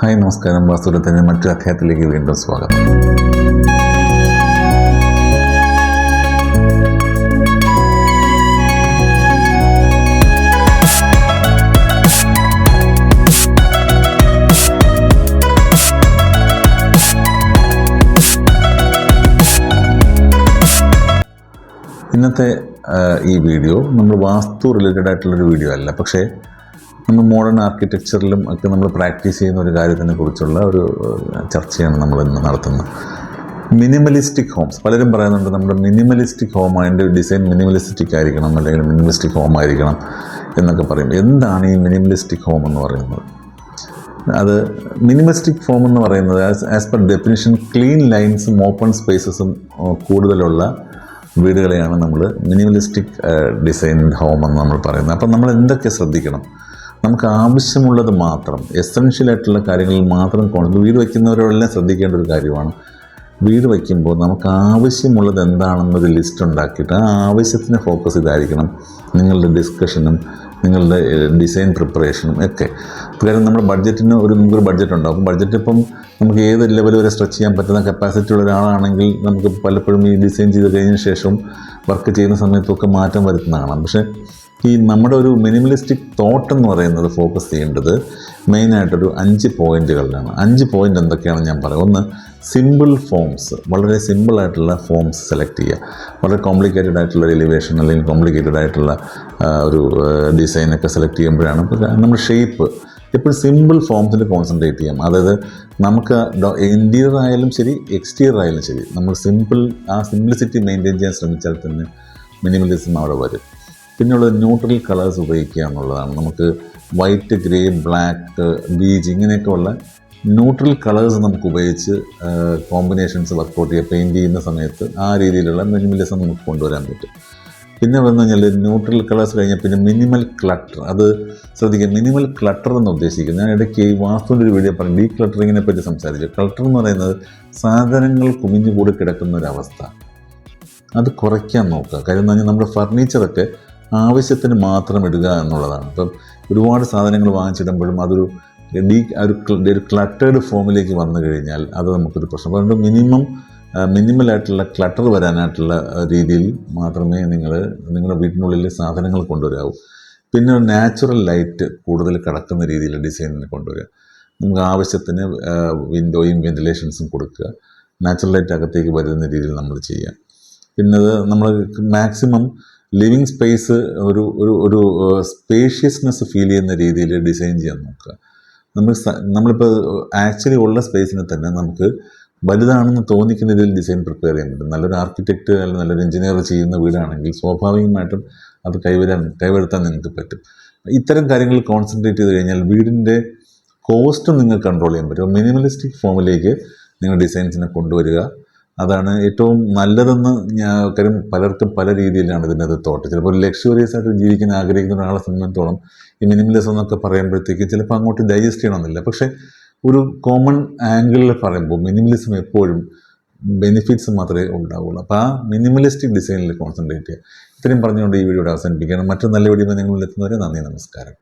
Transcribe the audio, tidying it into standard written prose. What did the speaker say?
Hi നമസ്കാരം. വാസ്തുവിദ്യയുടെ മറ്റൊരു അധ്യായത്തിലേക്ക് വീണ്ടും സ്വാഗതം. ഇന്നത്തെ ഈ വീഡിയോ നമ്മൾ വാസ്തു റിലേറ്റഡ് ആയിട്ടുള്ളൊരു വീഡിയോ അല്ല, പക്ഷേ നമ്മൾ മോഡേൺ ആർക്കിടെക്ചറിലും ഒക്കെ നമ്മൾ പ്രാക്ടീസ് ചെയ്യുന്ന ഒരു കാര്യത്തിനെ കുറിച്ചുള്ള ഒരു ചർച്ചയാണ് നമ്മൾ ഇന്ന് നടത്തുന്നത്. Minimalistic homes. പലരും പറയുന്നുണ്ട് നമ്മുടെ മിനിമലിസ്റ്റിക് ഹോം, അതിൻ്റെ ഡിസൈൻ മിനിമലിസ്റ്റിക് ആയിരിക്കണം, അല്ലെങ്കിൽ മിനിമലിസ്റ്റിക് ഹോം ആയിരിക്കണം എന്നൊക്കെ പറയും. എന്താണ് ഈ മിനിമലിസ്റ്റിക് ഹോം എന്ന് പറയുന്നത്? അത് മിനിമലിസ്റ്റിക് ഹോം എന്ന് പറയുന്നത് ആസ് പെർ ഡെഫിനിഷൻ ക്ലീൻ ലൈൻസും ഓപ്പൺ സ്പേസസും കൂടുതലുള്ള വീടുകളെയാണ് നമ്മൾ മിനിമലിസ്റ്റിക് ഡിസൈൻ ഹോം എന്ന് നമ്മൾ പറയുന്നത്. അപ്പം നമ്മൾ എന്തൊക്കെ ശ്രദ്ധിക്കണം? നമുക്ക് ആവശ്യമുള്ളത് മാത്രം, എസെൻഷ്യലായിട്ടുള്ള കാര്യങ്ങളിൽ മാത്രം വീട് വയ്ക്കുന്നവരെല്ലാം ശ്രദ്ധിക്കേണ്ട ഒരു കാര്യമാണ്. വീട് വയ്ക്കുമ്പോൾ നമുക്ക് ആവശ്യമുള്ളത് എന്താണെന്നൊരു ലിസ്റ്റ് ഉണ്ടാക്കിയിട്ട് ആ ആവശ്യത്തിന് ഫോക്കസ് ചെയ്തായിരിക്കണം നിങ്ങളുടെ ഡിസ്കഷനും നിങ്ങളുടെ ഡിസൈൻ പ്രിപ്പറേഷനും ഒക്കെ. കാരണം നമ്മുടെ ബഡ്ജറ്റിന് നമുക്കൊരു ബഡ്ജറ്റ് ഉണ്ടാകും. ബഡ്ജറ്റ് ഇപ്പം നമുക്ക് ഏത് ലെവൽ വരെ സ്ട്രെച്ച് ചെയ്യാൻ പറ്റുന്ന കപ്പാസിറ്റി ഉള്ള ഒരാളാണെങ്കിൽ നമുക്ക് പലപ്പോഴും ഈ ഡിസൈൻ ചെയ്ത് കഴിഞ്ഞ ശേഷം വർക്ക് ചെയ്യുന്ന സമയത്തൊക്കെ മാറ്റം വരുത്തുന്നതാണ്. പക്ഷേ ഈ നമ്മുടെ ഒരു മിനിമലിസ്റ്റിക് തോട്ട് എന്ന് പറയുന്നത് ഫോക്കസ് ചെയ്യേണ്ടത് മെയിനായിട്ടൊരു 5 പോയിൻറ്റുകളിലാണ്. 5 പോയിൻ്റ് എന്തൊക്കെയാണെന്ന് ഞാൻ പറയാം. ഒന്ന്, സിമ്പിൾ ഫോംസ്. വളരെ സിമ്പിളായിട്ടുള്ള ഫോംസ് സെലക്ട് ചെയ്യുക. വളരെ കോംപ്ലിക്കേറ്റഡ് ആയിട്ടുള്ള എലിവേഷൻ അല്ലെങ്കിൽ കോംപ്ലിക്കേറ്റഡ് ആയിട്ടുള്ള ഒരു ഡിസൈനൊക്കെ സെലക്ട് ചെയ്യുമ്പോഴാണ് നമ്മുടെ ഷേപ്പ് എപ്പോഴും സിമ്പിൾ ഫോംസിൽ കോൺസെൻട്രേറ്റ് ചെയ്യാം. അതായത് നമുക്ക് ഇൻറ്റീരിയർ ആയാലും ശരി എക്സ്റ്റീരിയർ ആയാലും ശരി നമ്മൾ സിംപ്ലിസിറ്റി മെയിൻറ്റെയിൻ ചെയ്യാൻ ശ്രമിച്ചാൽ തന്നെ മിനിമലിസം അവിടെ വരും. പിന്നെയുള്ളത് ന്യൂട്രൽ കളേഴ്സ് ഉപയോഗിക്കുക എന്നുള്ളതാണ്. നമുക്ക് വൈറ്റ്, ഗ്രേ, ബ്ലാക്ക്, ബീജ് ഇങ്ങനെയൊക്കെ ഉള്ള ന്യൂട്രൽ കളേഴ്സ് നമുക്ക് ഉപയോഗിച്ച് കോമ്പിനേഷൻസ് വർക്കൗട്ട് ചെയ്യുക. പെയിൻറ്റ് ചെയ്യുന്ന സമയത്ത് ആ രീതിയിലുള്ള മിനിമലിസം നമുക്ക് കൊണ്ടുവരാൻ പറ്റും. പിന്നെ വന്നു കഴിഞ്ഞാൽ ന്യൂട്രൽ കളേഴ്സ് കഴിഞ്ഞാൽ പിന്നെ മിനിമൽ ക്ലട്ടർ. അത് ശ്രദ്ധിക്കുക. മിനിമൽ ക്ലട്ടർ എന്ന് ഉദ്ദേശിക്കുന്നത്, ഞാൻ ഇടയ്ക്ക് ഈ വാസ്തുവിൻ്റെ ഒരു വീഡിയോ പറഞ്ഞു ഡീക്ലട്ടറിങ്ങിനെ പറ്റി സംസാരിച്ചു. ക്ലട്ടർ എന്ന് പറയുന്നത് സാധനങ്ങൾ കുമിഞ്ഞുകൂടി കിടക്കുന്ന ഒരവസ്ഥ. അത് കുറയ്ക്കാൻ നോക്കുക. കാര്യം എന്ന് പറഞ്ഞാൽ നമ്മുടെ ഫർണിച്ചറൊക്കെ ആവശ്യത്തിന് മാത്രം ഇടുക എന്നുള്ളതാണ്. ഇപ്പം ഒരുപാട് സാധനങ്ങൾ വാങ്ങിച്ചിടുമ്പോഴും അതൊരു ക്ലട്ടേഡ് ഫോമിലേക്ക് വന്നു കഴിഞ്ഞാൽ അത് നമുക്കൊരു പ്രശ്നം. അതുകൊണ്ട് മിനിമലായിട്ടുള്ള ക്ലട്ടർ വരാനായിട്ടുള്ള രീതിയിൽ മാത്രമേ നിങ്ങളുടെ വീട്ടിനുള്ളിൽ സാധനങ്ങൾ കൊണ്ടുവരാവൂ. പിന്നെ നാച്ചുറൽ ലൈറ്റ് കൂടുതൽ കടക്കുന്ന രീതിയിൽ ഡിസൈനിന് കൊണ്ടുവരിക. നമുക്ക് ആവശ്യത്തിന് വിൻഡോയും വെന്റിലേഷൻസും കൊടുക്കുക. നാച്ചുറൽ ലൈറ്റ് അകത്തേക്ക് വരുന്ന രീതിയിൽ നമ്മൾ ചെയ്യുക. പിന്നെ നമ്മൾ മാക്സിമം ലിവിങ് സ്പേസ് ഒരു സ്പേഷ്യസ്നെസ് ഫീൽ ചെയ്യുന്ന രീതിയിൽ ഡിസൈൻ ചെയ്യാൻ നോക്കുക. നമ്മളിപ്പോൾ ആക്ച്വലി ഉള്ള സ്പേസിനെ തന്നെ നമുക്ക് വലുതാണെന്ന് തോന്നിക്കുന്ന രീതിയിൽ ഡിസൈൻ പ്രിപ്പയർ ചെയ്യാൻ പറ്റും. നല്ലൊരു ആർക്കിടെക്റ്റ് അല്ലെങ്കിൽ നല്ലൊരു എഞ്ചിനീയർ ചെയ്യുന്ന വീടാണെങ്കിൽ സ്വാഭാവികമായിട്ടും അത് കൈവരുത്താൻ നിങ്ങൾക്ക് പറ്റും. ഇത്തരം കാര്യങ്ങൾ കോൺസെൻട്രേറ്റ് ചെയ്ത് കഴിഞ്ഞാൽ വീടിൻ്റെ കോസ്റ്റും നിങ്ങൾക്ക് കൺട്രോൾ ചെയ്യാൻ പറ്റും. മിനിമലിസ്റ്റിക് ഫോമിലേക്ക് നിങ്ങൾ ഡിസൈൻസിനെ കൊണ്ടുവരിക. അതാണ് ഏറ്റവും നല്ലതെന്ന് കാര്യം പലർക്കും പല രീതിയിലാണ് ഇതിനകത്ത് തോട്ട്. ചിലപ്പോൾ ലക്ഷറിയസ് ആയിട്ട് ജീവിക്കാൻ ആഗ്രഹിക്കുന്ന ഒരാളെ സംബന്ധിച്ചിടത്തോളം ഈ മിനിമലിസം എന്നൊക്കെ പറയുമ്പോഴത്തേക്ക് ചിലപ്പോൾ അങ്ങോട്ട് ഡൈജസ്റ്റ് ചെയ്യണമെന്നില്ല. പക്ഷേ ഒരു കോമൺ ആംഗിളിൽ പറയുമ്പോൾ മിനിമലിസം എപ്പോഴും ബെനിഫിറ്റ്സ് മാത്രമേ ഉണ്ടാവുള്ളൂ. അപ്പോൾ ആ മിനിമലിസ്റ്റിക് ഡിസൈനിൽ കോൺസെൻട്രേറ്റ് ചെയ്യുക. ഇത്രയും പറഞ്ഞുകൊണ്ട് ഈ വീഡിയോ അവസാനിപ്പിക്കുകയാണ്. മറ്റൊരു നല്ല വീഡിയോ നിങ്ങളിൽ എത്തുന്നവരെ നന്ദി, നമസ്കാരം.